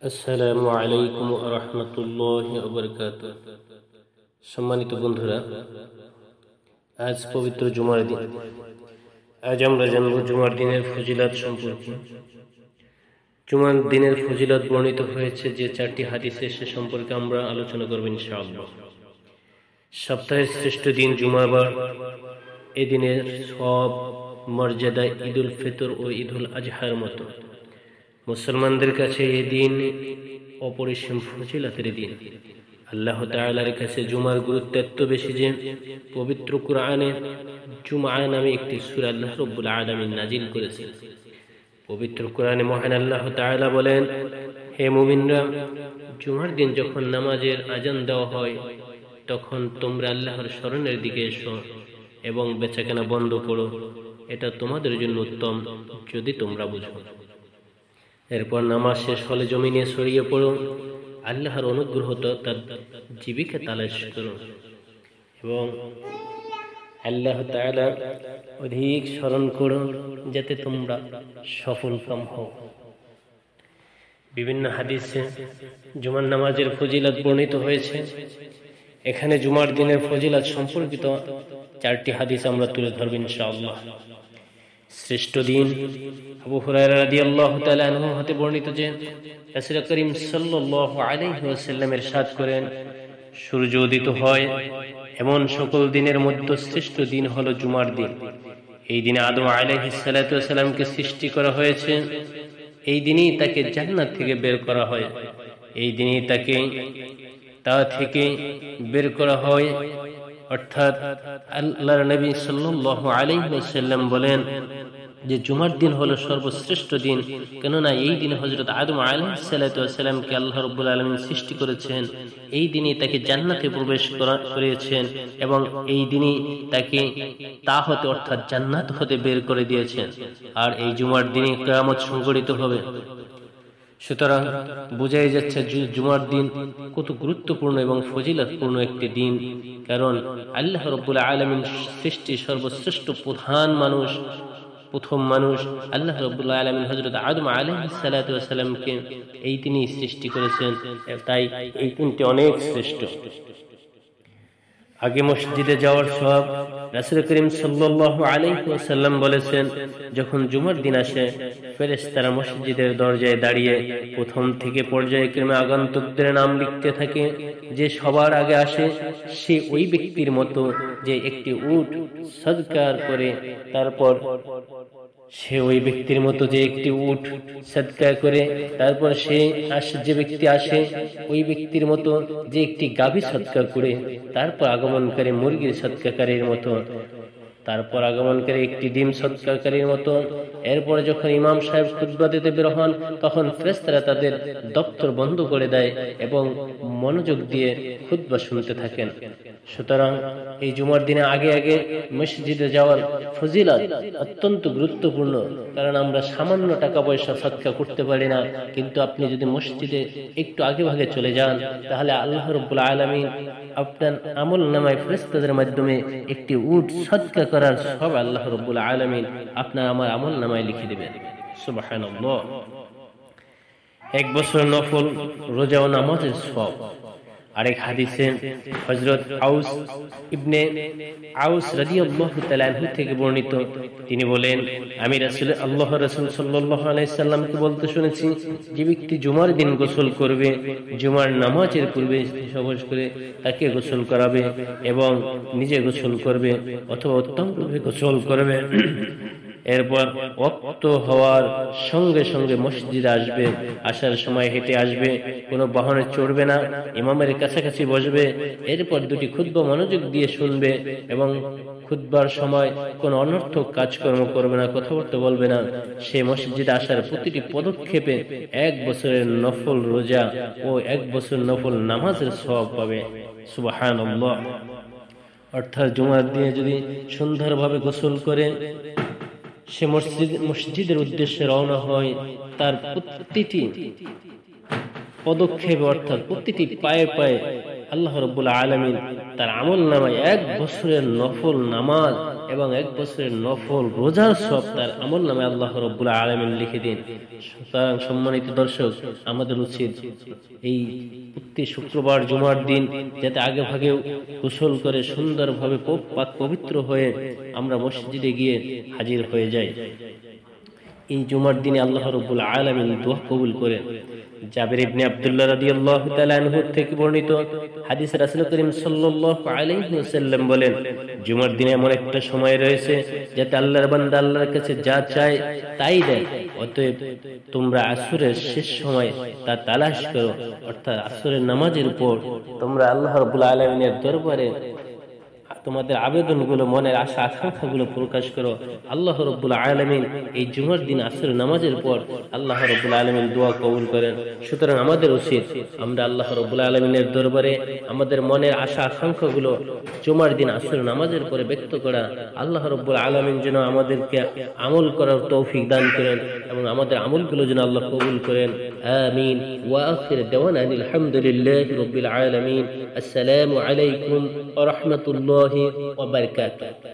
আসসালামু আলাইকুম ওয়া রাহমাতুল্লাহি ওয়া বারাকাতুহু। সম্মানিত বন্ধুরা, আজ পবিত্র জুমার দিন। আজ আমরা জানব জুমার দিনের ফজিলত সম্পর্কে। জুমার দিনের ফজিলত বর্ণিত হয়েছে যে চারটি হাদিসে, সে সম্পর্কে আমরা আলোচনা করব ইনশাআল্লাহ। সপ্তাহের শ্রেষ্ঠ দিন জুমাবার। এই দিনের সব মর্যাদা ঈদুল ফিতর ও ঈদুল আজহার মতো। মুসলমানদের কাছে এই দিন অপরিসীম ফজিলতের দিন। আল্লাহ তাআলার কাছে জুমার গুরুত্ব এত বেশি যে পবিত্র কুরআনে জুমআ নামে একটি সূরা আল্লাহ রাব্বুল আলামিন নাজিল করেছেন। পবিত্র কুরআনে মহান আল্লাহ তাআলা বলেন, হে মুমিনরা, জুমার দিন যখন নামাজের আযান দেওয়া হয় তখন তোমরা আল্লাহর স্মরণের দিকে এসো এবং বেচাকেনা বন্ধ করো। এটা তোমাদের জন্য উত্তম যদি তোমরা বুঝো। এরপর নামাজ শেষ হলে জমিনে ছড়িয়ে পড়ো, আল্লাহর অনুগ্রহ তার জীবিকা তালাশ করো এবং আল্লাহ তাআলা অধিক স্মরণ করো যাতে তোমরা সফলকাম হও। বিভিন্ন হাদিসে জুমার নামাজের ফজিলত বর্ণিত হয়েছে। এখানে জুমার দিনের ফজিলত সম্পর্কিত চারটি হাদিস আমরা তুলে ধরব ইনশাআল্লাহ। শ্রেষ্ঠ দিন। আবু হুরায়রা রাদিয়াল্লাহু তাআলা আনহু হতে বর্ণিত যে রাসূল করিম সাল্লাল্লাহু আলাইহি ওয়াসাল্লাম ইরশাদ করেন, সূর্য উদিত হয় এমন সকল দিনের মধ্যে শ্রেষ্ঠ দিন হলো জুমার দিন। এই দিনে আদম আলাইহিস সালাতু ওয়াসালামকে সৃষ্টি করা হয়েছে। এই দিনই তাকে জান্নাত থেকে বের করা হয়। এই দিনই তাকে তা থেকে বের করা হয়। অর্থাৎ আল্লাহর নবী সাল্লাল্লাহু আলাইহি ওয়াসাল্লাম বলেন যে জুমার দিন হলো সর্বশ্রেষ্ঠ দিন, কেননা এই দিনে হযরত আদম আলাইহিস সালাতু ওয়াসালামকে আল্লাহ রাব্বুল আলামিন সৃষ্টি করেছেন। এই দিনই তাকে জান্নাতে প্রবেশ করিয়েছেন এবং এই দিনই তাকে তা হতে অর্থাৎ জান্নাত হতে বের করে দিয়েছেন। আর এই জুমার দিনে কিয়ামত সংঘটিত হবে। সুতরাং বোঝাই যাচ্ছে জুমার দিন কত গুরুত্বপূর্ণ এবং ফজিলতপূর্ণ একটি দিন। কারণ আল্লাহ রাব্বুল আলামিন সৃষ্টির সর্বশ্রেষ্ঠ প্রথম মানুষ আল্লাহ রাব্বুল আলামিন হযরত আদম আলাইহিস সালাতু ওয়াসালামকে এই দিনই সৃষ্টি করেছেন। তাই এই দিনটি অনেক শ্রেষ্ঠ। আগে মসজিদে যাওয়ার সওয়াব। রাসূল করিম সাল্লাল্লাহু আলাইহি ওয়াসাল্লাম বলেছেন, যখন জুমার দিন আসে ফেরেশতারা মসজিদের দরজায় দাঁড়িয়ে প্রথম থেকে পর্যায়ক্রমে আগন্তুকদের নাম লিখতে থাকে। যে সবার আগে আসে সে ওই ব্যক্তির মতো যে একটি উট সদকা করে, তারপর যে ব্যক্তি আসে ওই ব্যক্তির মতো যে একটি গাভী সদকা করে, তারপর আগমনকারী মুরগির সদকাকারীর মতো, তারপর আগমনকারী একটি ডিম সদকাকারীর মতো। এরপরে যখন ইমাম সাহেব খুতবা দিতে বের হন তখন ফেরেশতারা তাদের দপ্তর বন্ধ করে দেয় এবং মনোযোগ দিয়ে খুতবা শুনতে থাকেন। সুতরাং এই জুমার দিনে আগে আগে মসজিদে যাওয়ার ফজিলত অত্যন্ত গুরুত্বপূর্ণ। কারণ আমরা সামান্য টাকা পয়সা সদকা করতে পারি না, কিন্তু আপনি যদি মসজিদে একটু আগে ভাগে চলে যান তাহলে আল্লাহ রাব্বুল আলামিন আপনার আমল নামায় ফেরেশতাদের মাধ্যমে একটি উট সদকা করার সব আল্লাহ রাব্বুল আলামিন আপনার আমার আমল নামায় লিখে দিবেন। সুবহানাল্লাহ। এক বছর নফল রোজা ও নামাজের সওয়াব। আরেক হাদিসে হযরত আউস ইবনে আউস রাদিয়াল্লাহু তাআলা আনহু থেকে বর্ণিত, তিনি বলেন, আমি আল্লাহর রাসূল সাল্লাল্লাহু আলাইহি সাল্লামকে বলতে শুনেছি, যে ব্যক্তি জুমার দিন গোসল করবে, জুমার নামাজের পূর্বে সবস করে তাকে গোসল করাবে এবং নিজে গোসল করবে অথবা উত্তমভাবে গোসল করবে, এরপর ওয়াক্ত হওয়ার সঙ্গে সঙ্গে মসজিদে আসবে, আসার সময় হেঁটে আসবে, কোনো বাহনে চড়বে না, ইমামের কাছাকাছি বসবে, এরপর দুটি খুতবা মনোযোগ দিয়ে শুনবে এবং খুতবার সময় কোনো অনর্থক কাজকর্ম করবে না, কথাবার্তা বলবে না। সে মসজিদে আসার প্রতিটি পদক্ষেপে 1 বছরের নফল রোজা ও 1 বছর নফল নামাজের সওয়াব পাবে। সুবহানাল্লাহ। অর্থাৎ জুমার দিনে যদি সুন্দরভাবে গোসল করে সে মসজিদের উদ্দেশ্যে রওনা হয়, তার প্রতিটি পদক্ষেপে অর্থাৎ প্রতিটি পায়ে পায়ে আল্লাহ রাব্বুল আলামিন তার আমল নামায় 1 বছরের নফল নামাজ এবং 1 বছরের নফল রোজার সব তার আমল নামে আল্লাহ রাব্বুল আলামিন লিখে দেন। সুতরাং সম্মানিত দর্শক, আমাদের উচিত এই প্রতি শুক্রবার জুমার দিন যাতে আগে ভাগে গোসল করে সুন্দরভাবে পাক পবিত্র হয়ে আমরা মসজিদে গিয়ে হাজির হয়ে যাই। এই জুমার দিনে আল্লাহ রাব্বুল আলামিন দোয়া কবুল করেন। জাবির ইবনে আব্দুল্লাহ রাদিয়াল্লাহু তাআলা আনহু থেকে বর্ণিত হাদিস, রাসূল করিম সাল্লাল্লাহু আলাইহি ওয়াসাল্লাম বলেন, জুমার দিনে এমন একটা সময় রয়েছে যাতে আল্লাহর বান্দা আল্লাহর কাছে যা চায় তাই দেয়। অতএব তোমরা আসরের শেষ সময় তা তালাশ করো, অর্থাৎ আসরের নামাজের পর তোমরা আল্লাহ রাব্বুল আলামিনের দরবারে তোমাদের আবেদনগুলো, মনের আশা আকাঙ্ক্ষাগুলো প্রকাশ করো। আল্লাহ রাব্বুল আলামিন এই জুমার দিন আসরের নামাজের পর আল্লাহ রাব্বুল আলামিন দোয়া কবুল করেন। সুতরাং আমাদের উচিত আমরা আল্লাহ রাব্বুল আলামিনের দরবারে আমাদের মনের আশা আকাঙ্ক্ষাগুলো জুমার দিন আসরের নামাজের পরে ব্যক্ত করা। আল্লাহ রাব্বুল আলামিন যেন আমাদেরকে আমল করার তৌফিক দান করেন এবং আমাদের আমলগুলো যেন আল্লাহ কবুল করেন। আমিন। ওয়া আখির দাওয়ানা আলহামদুলিল্লাহি রাব্বিল আলামিন। আসসালামু আলাইকুম ওয়া রাহমাতুল্লাহি ওয়া বারাকাতুহু।